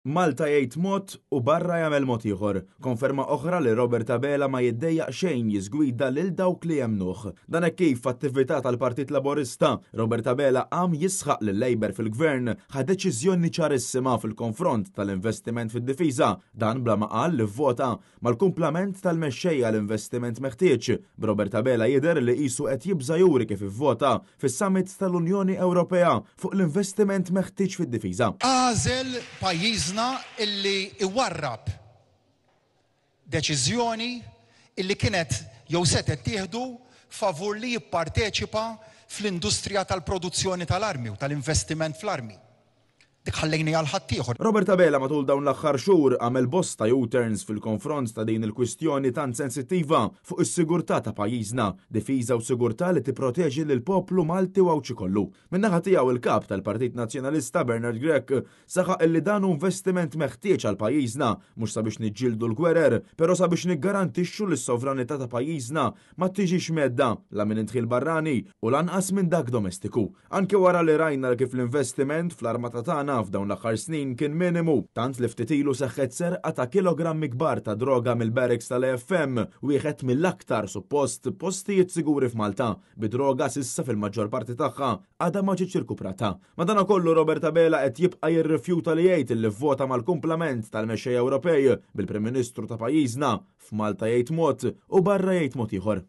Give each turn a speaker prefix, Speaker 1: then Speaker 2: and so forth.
Speaker 1: Malta jgħid mod u barra jagħmel mod ieħor. Konferma oħra li Robert Abela ma jiddejjaq xejn jiżgwida lil dawk li jemnuh. Dan hekk kif attività tal-Partit Laburista, Robert Abela qam jisħaq li Labour fil-Gvern ħad deċiżjoni ċarissima fil-konfront tal-investiment fid-difiża. Dan bla ma qal li vvota mal-kumplament tal-mexxejja l-investiment meħtieġ. Robert Abela jidher li qisu qed jibża juri kif ivvota fis-summit tal-Unjoni Ewropea fuq l-investiment meħtieġ fid-difiża.
Speaker 2: Għażel pajjiżna illi iwarrab deċiżjoni illi kienet jew setet tieħdu favur li jipparteċipa fl-industrija tal-produzzjoni tal-armi u tal-investiment fl-armi. Dik ħallejni għal ħadd ieħor.
Speaker 1: Robert Abela matul dawn l-aħħar xhur għamel bosta U-turns fil-konfront ta' din il-kwistjoni tant sensittiva fuq is-sigurtà ta' pajjiżna, difiża u sigurtà li tipproteġi lil poplu Malti u Awċi kollu. Min-naħa tiegħu il-kap tal-Partit Nazzjonalista Bernard Grech saħaq illi dan hu investiment meħtieġ għal pajjiżna mhux sabiex niġġieldu l-gwerer, però sabiex niggarantixxu li s-sovranità ta' pajjiżna ma tiġix medda la minn intħil barrani u lanqas minn dak domestiku. Anke wara li rajna kif l-investiment fl-armata tagħna f'dawn l-aħħar snin kien minimu, tant li ftit ilu seħħet serqa ta' kilogrammi kbar ta' droga mill-barracks tal-AFM, wieħed mill-aktar suppost postijiet siguri f'Malta, bidroga sissa fil-maġġor parti tagħha għadha ma ġietx irkuprata. Madankollu Robert Abela qed jibqa' jirrifjuta li jgħid li vvota mal-kumplament tal-mexxejja Ewropej bil-Prim Ministru ta' pajjiżna f'Malta jgħid mod u barra jgħid mod ieħor.